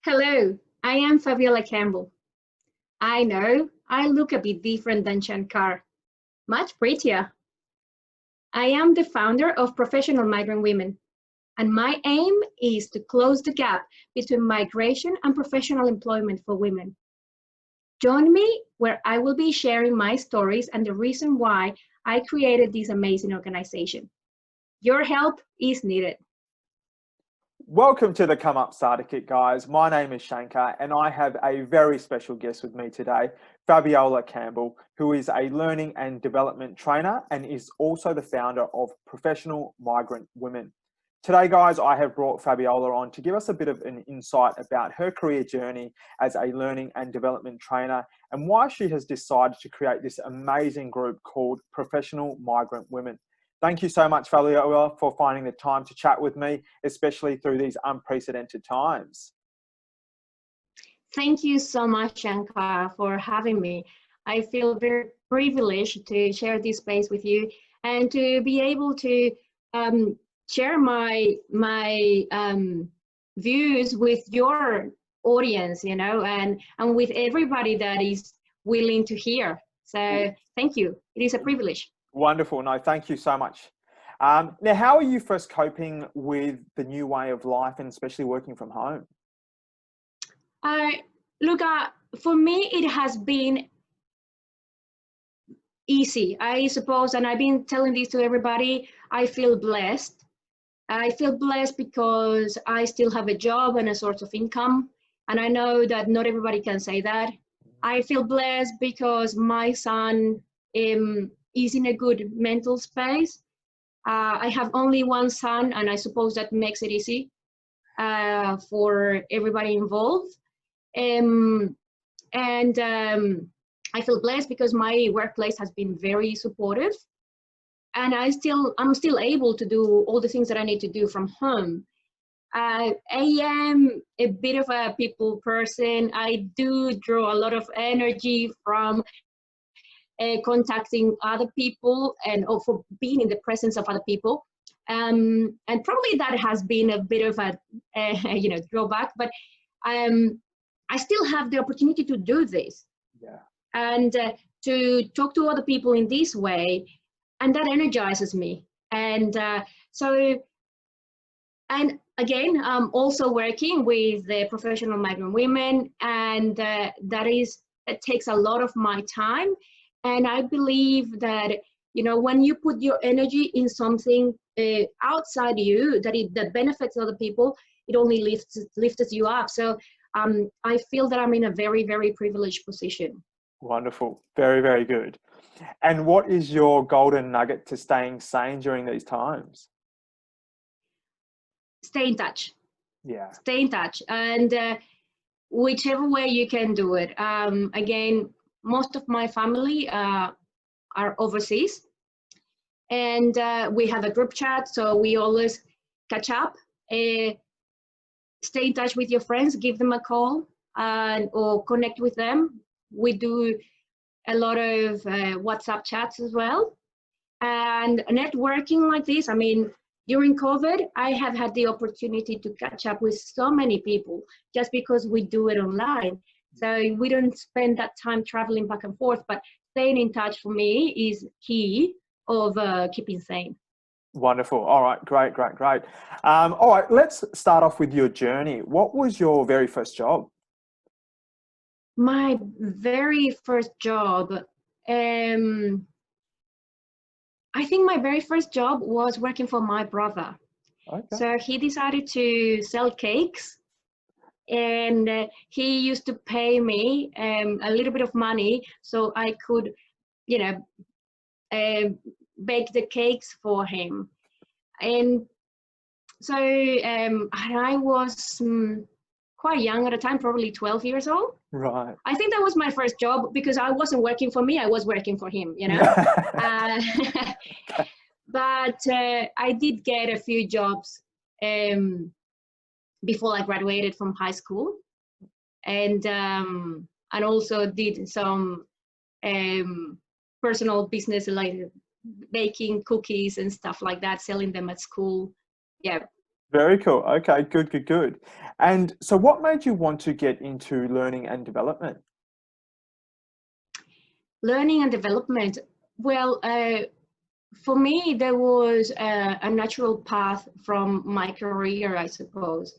Hello, I am Fabiola Campbell. I know I look a bit different than Shankar, much prettier. I am the founder of Professional Migrant Women, and my aim is to close the gap between migration and professional employment for women. Join me where I will be sharing my stories and the reason why I created this amazing organization. Your help is needed. Welcome to the Come Up Starter Kit, guys. My name is Shankar and I have a very special guest with me today, Fabiola Campbell, who is a learning and development trainer and is also the founder of Professional Migrant Women. Today, guys, I have brought Fabiola on to give us a bit of an insight about her career journey as a learning and development trainer and why she has decided to create this amazing group called Professional Migrant Women. Thank you so much, Fabiola, for finding the time to chat with me, especially through these unprecedented times. Thank you so much, Shankar, for having me. I feel very privileged to share this space with you and to be able to share my views with your audience, and with everybody that is willing to hear. So thank you. It is a privilege. Wonderful. No, thank you so much. Now, how are you first coping with the new way of life and especially working from home? Look, for me, it has been easy, I suppose, and I've been telling this to everybody. I feel blessed. I feel blessed because I still have a job and a source of income, and I know that not everybody can say that. I feel blessed because my son is in a good mental space. I have only one son, and I suppose that makes it easy for everybody involved. I feel blessed because my workplace has been very supportive, and I'm still able to do all the things that I need to do from home. I am a bit of a people person. I do draw a lot of energy from contacting other people and for being in the presence of other people. And probably that has been a bit of a drawback, but I still have the opportunity to do this. Yeah. And to talk to other people in this way, and that energizes me. And and again, I'm also working with the Professional Migrant Women, and that takes a lot of my time. And I believe that, when you put your energy in something outside you that benefits other people, it only lifts you up. So I feel that I'm in a very, very privileged position. Wonderful. Very, very good. And what is your golden nugget to staying sane during these times? Stay in touch. Yeah. Stay in touch. And whichever way you can do it. Again, most of my family are overseas, and we have a group chat, so we always catch up. Stay in touch with your friends, give them a call, or connect with them. We do a lot of WhatsApp chats as well. And networking like this, during COVID, I have had the opportunity to catch up with so many people just because we do it online. So we don't spend that time traveling back and forth, but staying in touch for me is key of keeping sane. Wonderful. All right. Great. All right. Let's start off with your journey. What was your very first job? My very first job, I think my very first job was working for my brother. Okay. So he decided to sell cakes, and he used to pay me a little bit of money so I could, bake the cakes for him. And so I was quite young at the time, probably 12 years old. Right. I think that was my first job because I wasn't working for me, I was working for him, But I did get a few jobs before I graduated from high school, and also did some personal business like baking cookies and stuff like that, selling them at school. Yeah, Very cool. Okay, good, good, good. And so what made you want to get into learning and development? Learning and development. Well, for me, there was a natural path from my career, I suppose,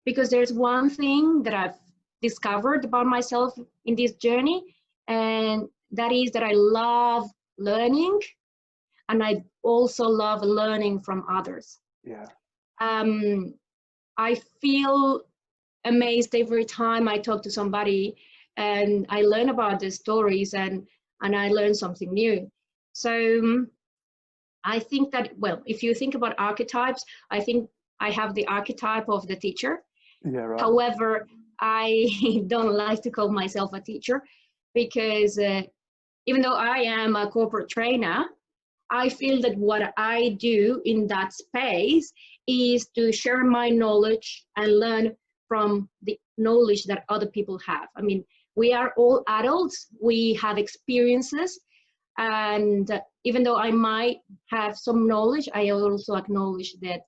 because there's one thing that I've discovered about myself in this journey, and that is that I love learning, and I also love learning from others. Yeah. I feel amazed every time I talk to somebody and I learn about their stories, and I learn something new. So I think that, well, if you think about archetypes, I think I have the archetype of the teacher. Yeah, right. However, I don't like to call myself a teacher because even though I am a corporate trainer, I feel that what I do in that space is to share my knowledge and learn from the knowledge that other people have. I mean, we are all adults, we have experiences, and even though I might have some knowledge, I also acknowledge that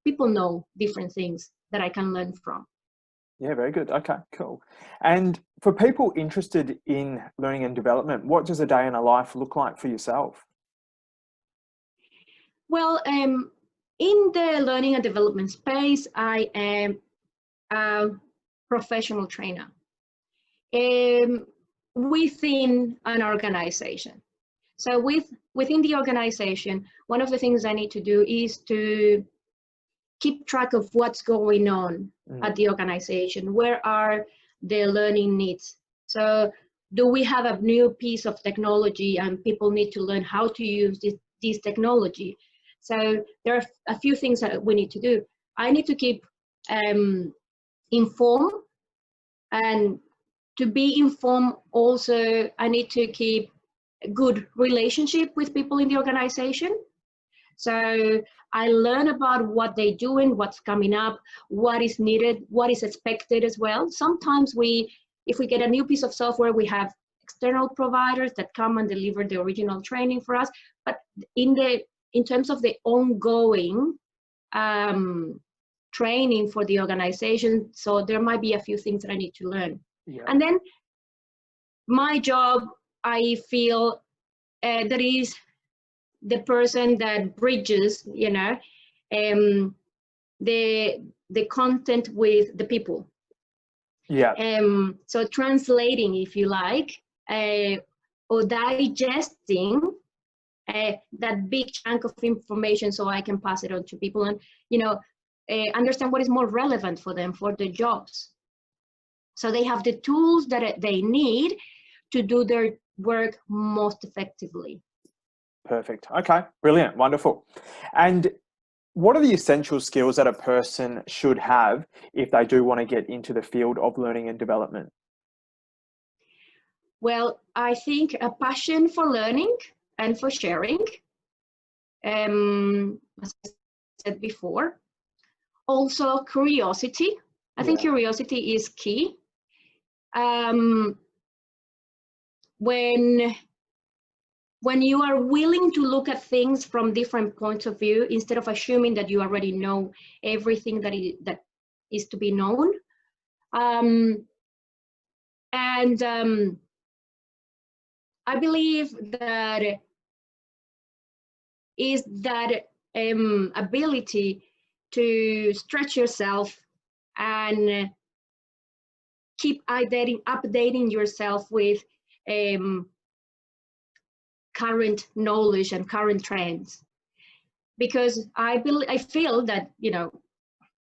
people know different things that I can learn from. Yeah, very good. Okay, cool. And for people interested in learning and development, what does a day in a life look like for yourself? Well, in the learning and development space, I am a professional trainer within an organization. So within the organization, one of the things I need to do is to keep track of what's going on at the organization. Where are the learning needs? So do we have a new piece of technology and people need to learn how to use this technology? So there are a few things that we need to do. I need to keep informed, and to be informed also, I need to keep a good relationship with people in the organization. So I learn about what they're doing, what's coming up, what is needed, what is expected as well. Sometimes if we get a new piece of software, we have external providers that come and deliver the original training for us. But in terms of the ongoing training for the organization, so there might be a few things that I need to learn. Yeah. And then my job, I feel that is the person that bridges, the content with the people. Yeah. So translating, if you like, or digesting that big chunk of information so I can pass it on to people and, understand what is more relevant for them, for their jobs. So they have the tools that they need to do their work most effectively. Perfect. Okay, brilliant, wonderful. And what are the essential skills that a person should have if they do want to get into the field of learning and development? Well, I think a passion for learning and for sharing, as I said before. Also curiosity. I think curiosity is key. When you are willing to look at things from different points of view, instead of assuming that you already know everything that is to be known. I believe that is that ability to stretch yourself and keep updating yourself with current knowledge and current trends. Because I feel that,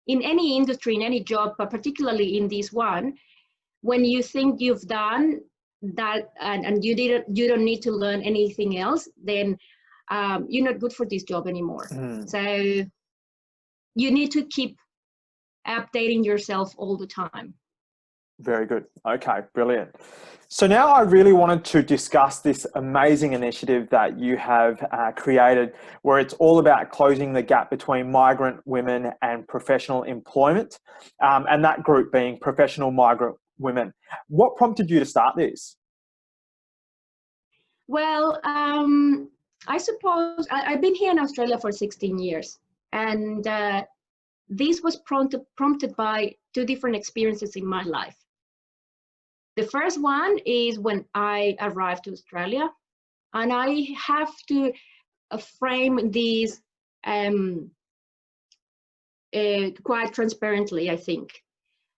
in any industry, in any job, but particularly in this one, when you think you've done that and you don't need to learn anything else, then you're not good for this job anymore. So you need to keep updating yourself all the time. Very good. Okay, brilliant. So now I really wanted to discuss this amazing initiative that you have created, where it's all about closing the gap between migrant women and professional employment, and that group being Professional Migrant Women. What prompted you to start this? Well, I suppose I've been here in Australia for 16 years. And this was prompted by two different experiences in my life. The first one is when I arrived to Australia, and I have to frame this quite transparently, I think.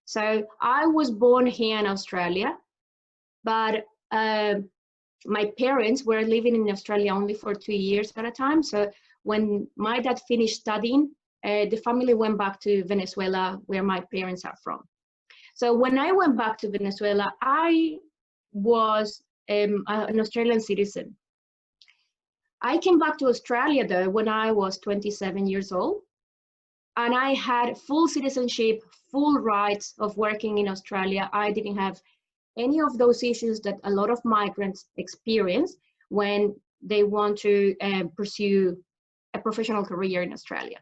So I was born here in Australia, but my parents were living in Australia only for 2 years at a time. So when my dad finished studying, the family went back to Venezuela, where my parents are from. So when I went back to Venezuela, I was an Australian citizen. I came back to Australia though when I was 27 years old, and I had full citizenship, full rights of working in Australia. I didn't have any of those issues that a lot of migrants experience when they want to pursue a professional career in Australia.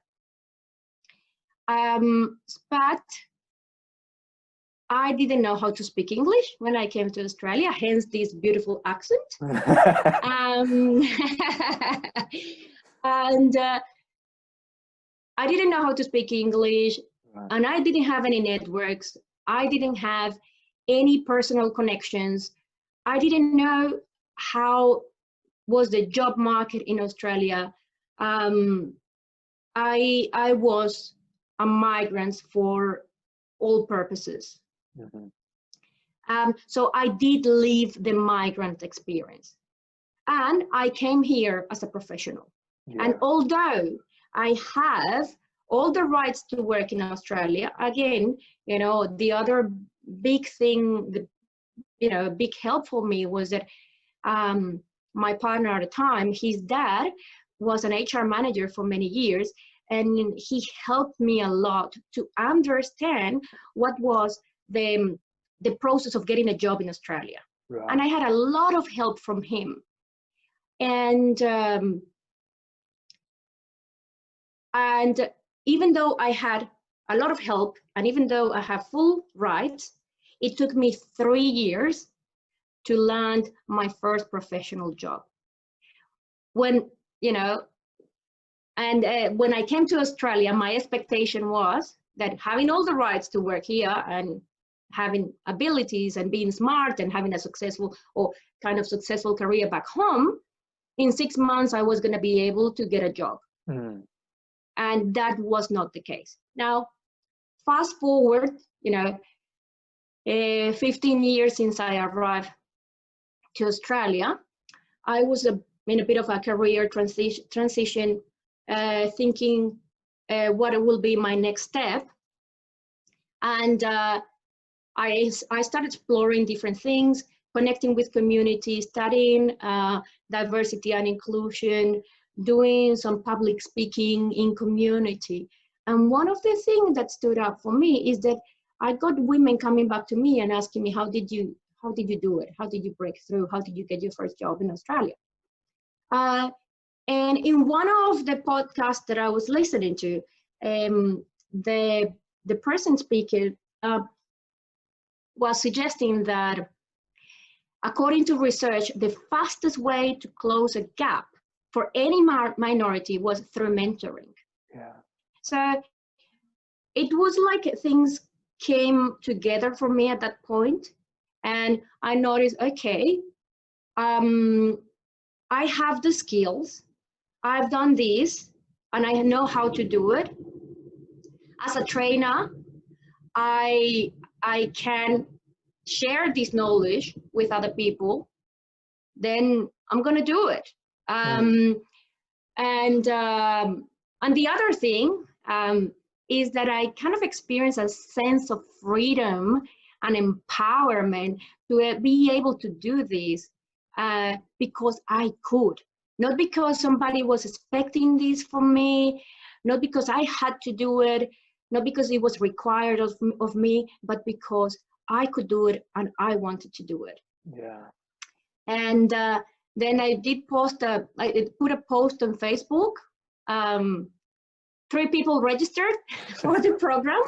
But I didn't know how to speak English when I came to Australia, hence this beautiful accent. And I didn't know how to speak English, and I didn't have any networks. I didn't have any personal connections. I didn't know how was the job market in Australia. I was a migrant for all purposes. Mm-hmm. So I did live the migrant experience, and I came here as a professional. Yeah. And although I have all the rights to work in Australia, again, you know, the other big thing, big help for me was that my partner at the time, his dad was an HR manager for many years, and he helped me a lot to understand what was the process of getting a job in Australia. Right. And I had a lot of help from him. And even though I had a lot of help, and even though I have full rights, it took me 3 years to land my first professional job. When, when I came to Australia, my expectation was that having all the rights to work here and having abilities and being smart and having a successful career back home, in 6 months, I was going to be able to get a job. Mm. And that was not the case. Now, fast forward, 15 years since I arrived to Australia, I was in a bit of a career transition, thinking what it will be my next step. And I started exploring different things, connecting with community, studying diversity and inclusion, doing some public speaking in community. And one of the things that stood out for me is that I got women coming back to me and asking me, how did you do it? How did you break through? How did you get your first job in Australia? And in one of the podcasts that I was listening to, the person speaking was suggesting that according to research, the fastest way to close a gap for any minority was through mentoring. Yeah. So it was like things came together for me at that point, and I noticed, okay, I have the skills, I've done this, and I know how to do it. As a trainer, I can share this knowledge with other people, then I'm gonna do it. And the other thing is that I kind of experience a sense of freedom and empowerment to be able to do this because I could, not because somebody was expecting this from me, not because I had to do it, not because it was required of me, but because I could do it and I wanted to do it. Yeah. And then I did I put a post on Facebook. 3 people registered for the program.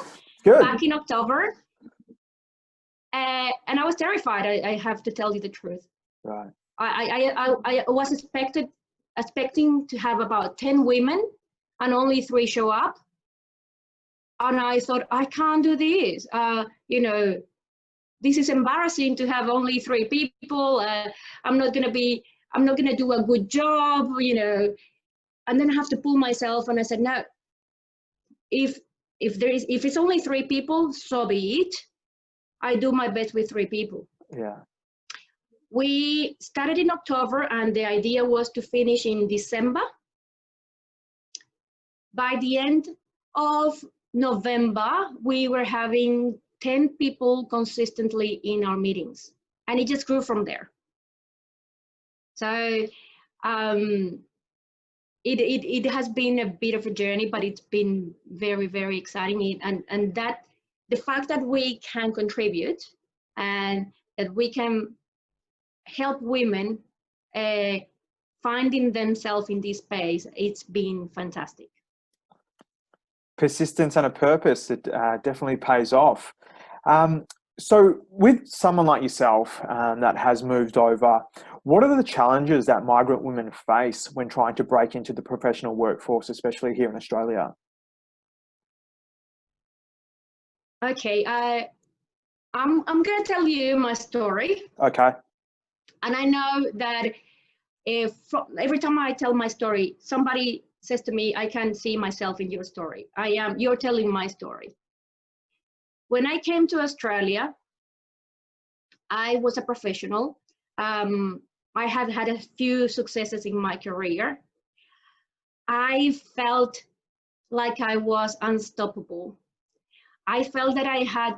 Good. Back in October. And I was terrified, I have to tell you the truth. Right. I was expecting to have about 10 women and only 3 show up. And I thought, I can't do this. You know, this is embarrassing to have only 3 people. I'm not gonna do a good job, you know. And then I have to pull myself, and I said, no, if it's only 3 people, so be it. I do my best with 3 people. Yeah. We started in October, and the idea was to finish in December. By the end of November, we were having 10 people consistently in our meetings, and it just grew from there. So it has been a bit of a journey, but it's been very, very exciting. And that the fact that we can contribute and that we can help women finding themselves in this space, it's been fantastic. Persistence and a purpose, it definitely pays off. So with someone like yourself that has moved over, what are the challenges that migrant women face when trying to break into the professional workforce, especially here in Australia? Okay, I'm going to tell you my story. Okay. And I know that every time I tell my story, somebody says to me, I can see myself in your story. You're telling my story. When I came to Australia, I was a professional. I had had a few successes in my career. I felt like I was unstoppable. I felt that I had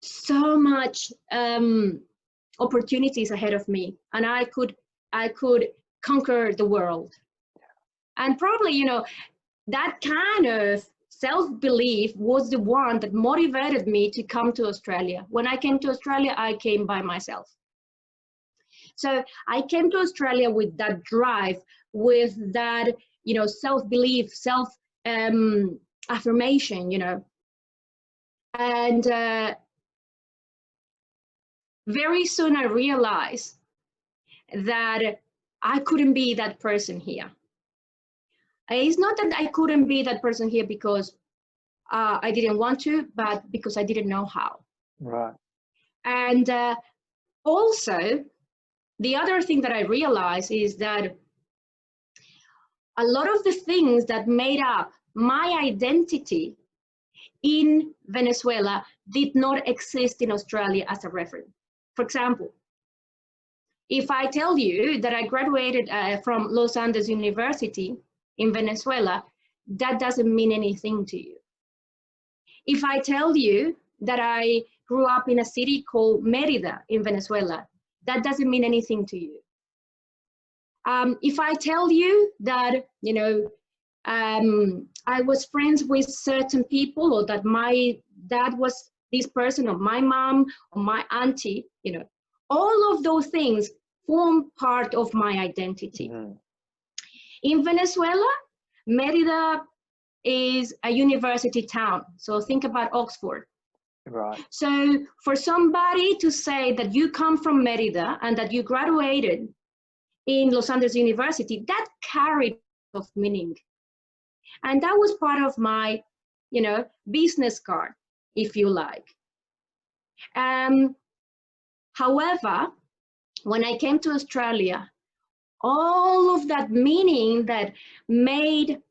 so much opportunities ahead of me, and I could conquer the world. And probably, you know, that kind of self-belief was the one that motivated me to come to Australia. When I came to Australia, I came by myself. So I came to Australia with that drive, with that, you know, self-belief, affirmation, you know. And very soon I realized that I couldn't be that person here. It's not that I couldn't be that person here because I didn't want to, but because I didn't know how. Right. And also, the other thing that I realized is that a lot of the things that made up my identity in Venezuela did not exist in Australia as a reference. For example, if I tell you that I graduated from Los Andes University in Venezuela, that doesn't mean anything to you. If I tell you that I grew up in a city called Mérida in Venezuela, that doesn't mean anything to you. If I tell you that, you know, I was friends with certain people, or that my dad was this person, or my mom, or my auntie, you know, all of those things form part of my identity. Mm-hmm. In Venezuela, Mérida is a university town. So think about Oxford. Right. So for somebody to say that you come from Mérida and that you graduated in Los Andes University, that carried of meaning. And that was part of my, you know, business card, if you like. However, when I came to Australia, all of that meaning that made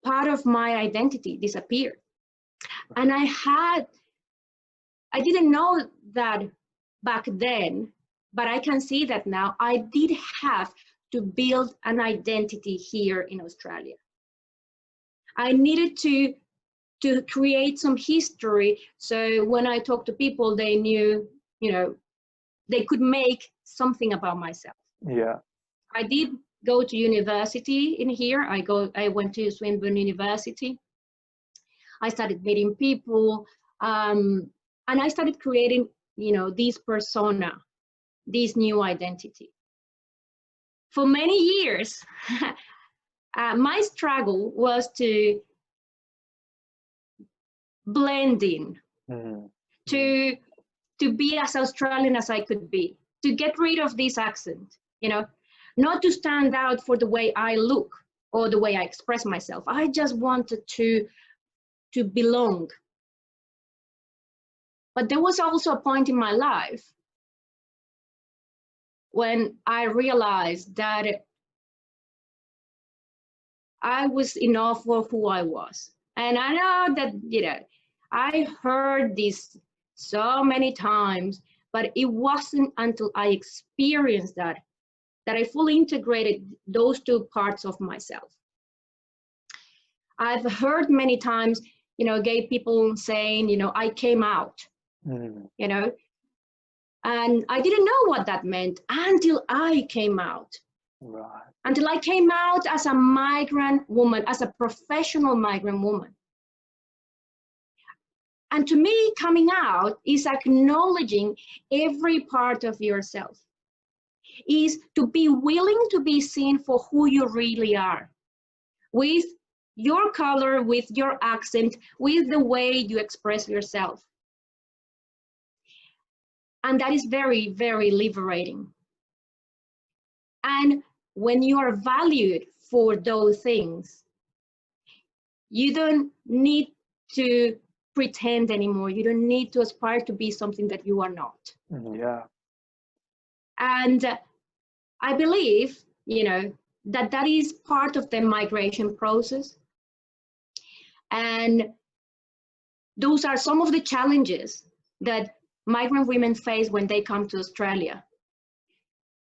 part of my identity disappeared. And I didn't know that back then, but I can see that now. I did have to build an identity here in Australia. I needed to create some history, so when I talked to people, they knew, you know, they could make something about myself. Yeah. I did go to university in here. I went to Swinburne University. I started meeting people, and I started creating, you know, this persona, this new identity. For many years, my struggle was to blend in, mm-hmm. to be as Australian as I could be, to get rid of this accent, you know, not to stand out for the way I look, or the way I express myself. I just wanted to belong. But there was also a point in my life when I realized that I was enough for who I was. And I know that, you know, I heard this so many times, but it wasn't until I experienced that I fully integrated those two parts of myself. I've heard many times, you know, gay people saying, you know, I came out, you know, and I didn't know what that meant until I came out. Right. Until I came out as a migrant woman, as a professional migrant woman. And to me, coming out is acknowledging every part of yourself, is to be willing to be seen for who you really are, with your color, with your accent, with the way you express yourself. And that is very, very liberating. And when you are valued for those things, you don't need to pretend anymore. You don't need to aspire to be something that you are not. Yeah. And I believe, you know, that is part of the migration process. And those are some of the challenges that migrant women face when they come to Australia.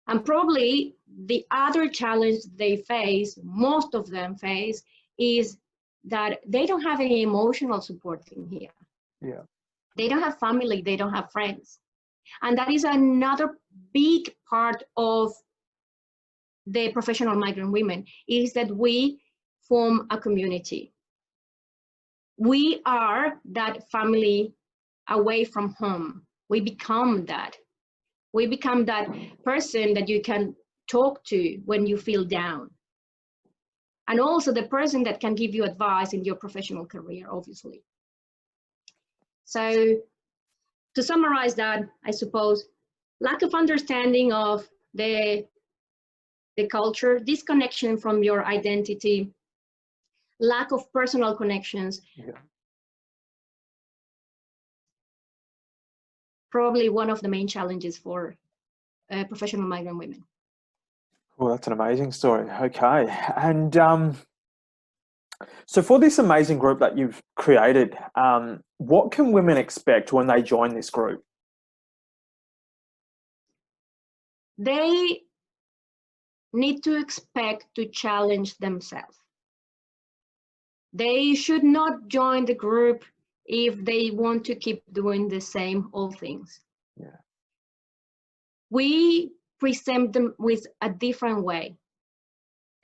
And probably the other challenge they face, most of them face, is that they don't have any emotional support in here. Yeah. They don't have family, they don't have friends. And that is another big part of the professional migrant women, is that we form a community. We are that family away from home. We become that. We become that person that you can talk to when you feel down. And also the person that can give you advice in your professional career, obviously. So to summarize that, I suppose, lack of understanding of the culture, disconnection from your identity, lack of personal connections. Yeah. Probably one of the main challenges for professional migrant women. Well, that's an amazing story. Okay. And so for this amazing group that you've created, what can women expect when they join this group? They need to expect to challenge themselves. They should not join the group if they want to keep doing the same old things. Yeah. We present them with a different way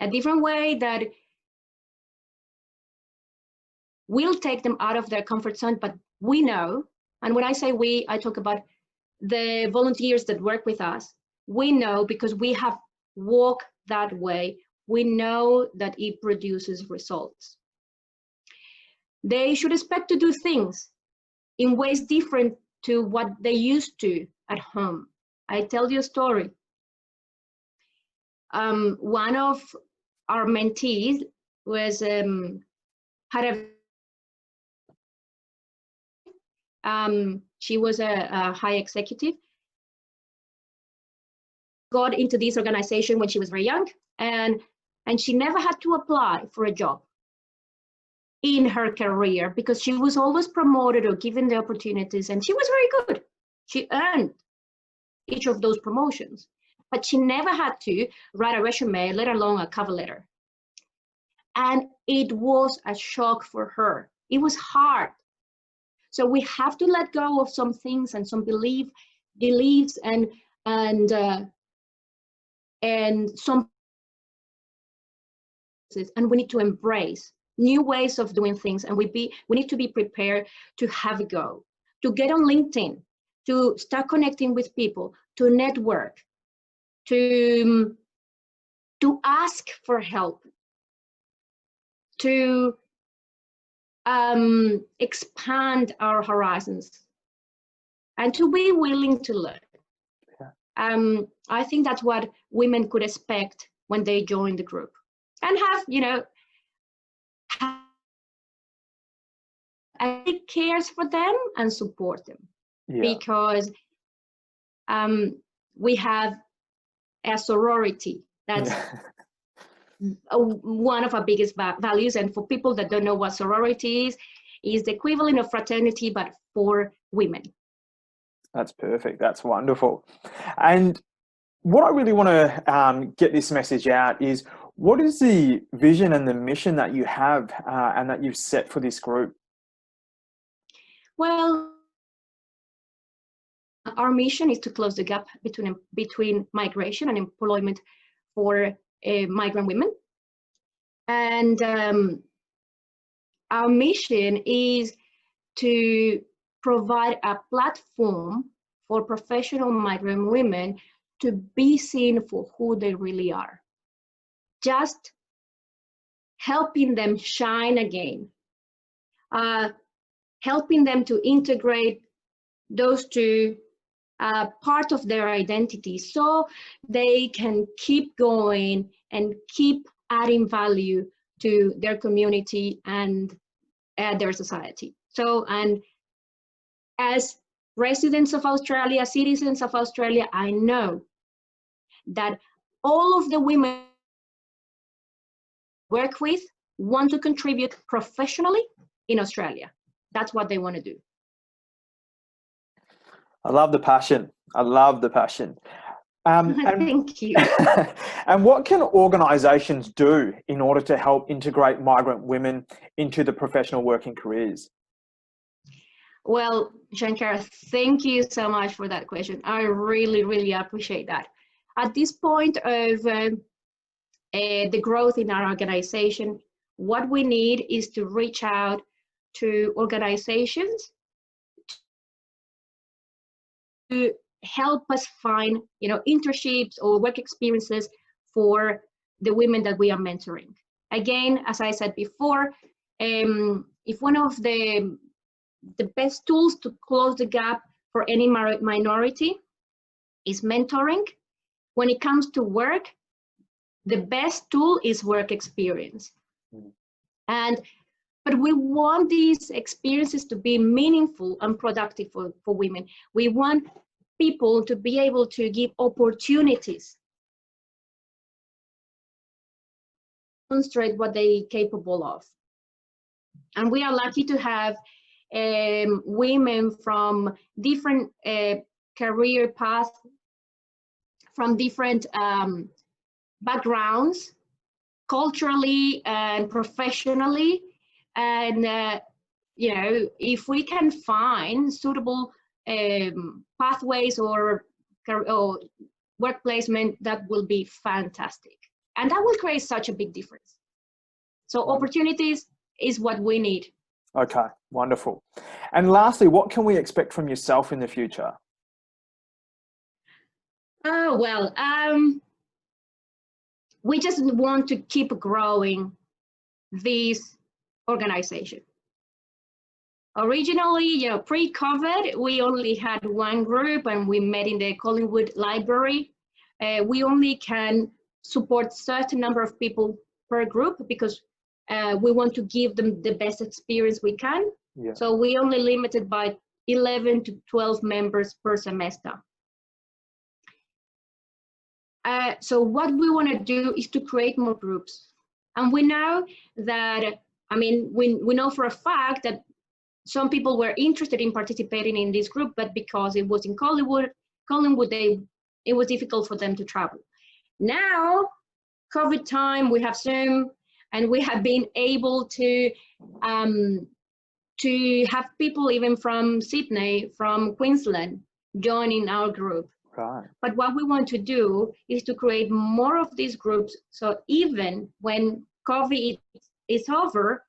that will take them out of their comfort zone, but we know, and when I say we, I talk about the volunteers that work with us. We know, because we have walked that way, we know that it produces results. They should expect to do things in ways different to what they used to at home. I tell you a story. One of our mentees was had she was a high executive, got into this organization when she was very young, and she never had to apply for a job in her career because she was always promoted or given the opportunities, and she was very good. She earned each of those promotions, but she never had to write a resume, let alone a cover letter. And it was a shock for her. It was hard. So we have to let go of some things and some beliefs and some, and we need to embrace new ways of doing things, and we need to be prepared to have a go, to get on LinkedIn, to start connecting with people, to network, to ask for help, to expand our horizons, and to be willing to learn. Yeah. I think that's what women could expect when they join the group. and have, cares for them and support them. Because we have a sorority. That's one of our biggest values. And for people that don't know what sorority is the equivalent of fraternity, but for women. That's perfect. That's wonderful. And what I really want to get this message out is, what is the vision and the mission that you have and that you've set for this group? Well, our mission is to close the gap between migration and employment for migrant women. And our mission is to provide a platform for professional migrant women to be seen for who they really are. Just helping them shine again, helping them to integrate those two part of their identity so they can keep going and keep adding value to their community and their society. So, and as residents of Australia, citizens of Australia, I know that all of the women I work with want to contribute professionally in Australia. That's what they want to do. I love the passion. I love the passion. Thank you. And what can organisations do in order to help integrate migrant women into the professional working careers? Well, Shankar, thank you so much for that question. I really, really appreciate that. At this point of the growth in our organization, what we need is to reach out to organizations to help us find, internships or work experiences for the women that we are mentoring. Again, as I said before, if one of the best tools to close the gap for any minority is mentoring, when it comes to work, the best tool is work experience. But we want these experiences to be meaningful and productive for women. We want people to be able to give opportunities, demonstrate what they're capable of. And we are lucky to have women from different career paths, from different backgrounds, culturally and professionally. And, if we can find suitable pathways or work placement, that will be fantastic. And that will create such a big difference. So opportunities is what we need. Okay, wonderful. And lastly, what can we expect from yourself in the future? We just want to keep growing this organization. Originally, pre-COVID, we only had one group and we met in the Collingwood Library. We only can support certain number of people per group because we want to give them the best experience we can. Yeah. So we only limited by 11 to 12 members per semester. So what we want to do is to create more groups. And we know that, we know for a fact that some people were interested in participating in this group, but because it was in Collingwood, it was difficult for them to travel. Now, COVID time, we have Zoom, and we have been able to have people even from Sydney, from Queensland, joining our group. Right. But what we want to do is to create more of these groups, so even when COVID is over,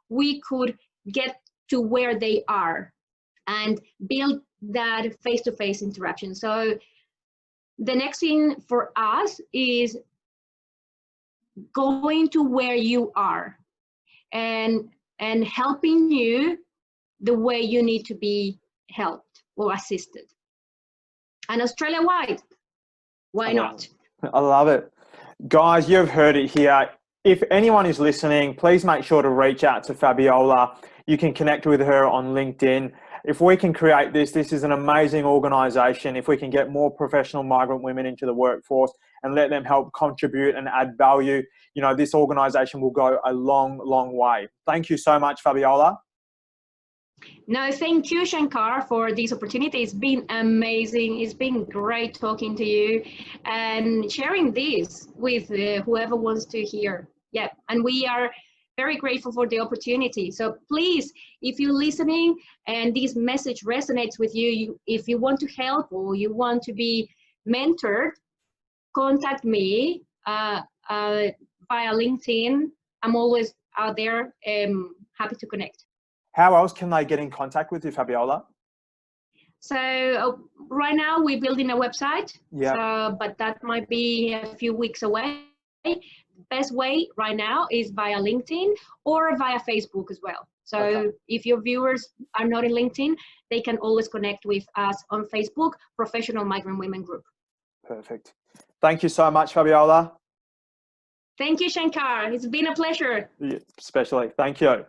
we could get to where they are and build that face-to-face interaction. So the next thing for us is going to where you are and helping you the way you need to be helped or assisted. And Australia-wide, why not? I love it. Guys, you've heard it here. if anyone is listening, please make sure to reach out to Fabiola. You can connect with her on LinkedIn. If we can create this is an amazing organisation. If we can get more professional migrant women into the workforce and let them help contribute and add value, you know, this organisation will go a long, long way. Thank you so much, Fabiola. No, thank you, Shankar, for this opportunity. It's been amazing. It's been great talking to you and sharing this with whoever wants to hear. Yeah, and we are very grateful for the opportunity. So please, if you're listening and this message resonates with you, if you want to help or you want to be mentored, contact me via LinkedIn. I'm always out there, happy to connect. How else can they get in contact with you, Fabiola? So right now we're building a website, yeah. But that might be a few weeks away. The best way right now is via LinkedIn or via Facebook as well. So okay. If your viewers are not in LinkedIn, they can always connect with us on Facebook, Professional Migrant Women Group. Perfect. Thank you so much, Fabiola. Thank you, Shankar. It's been a pleasure. Yeah, especially. Thank you.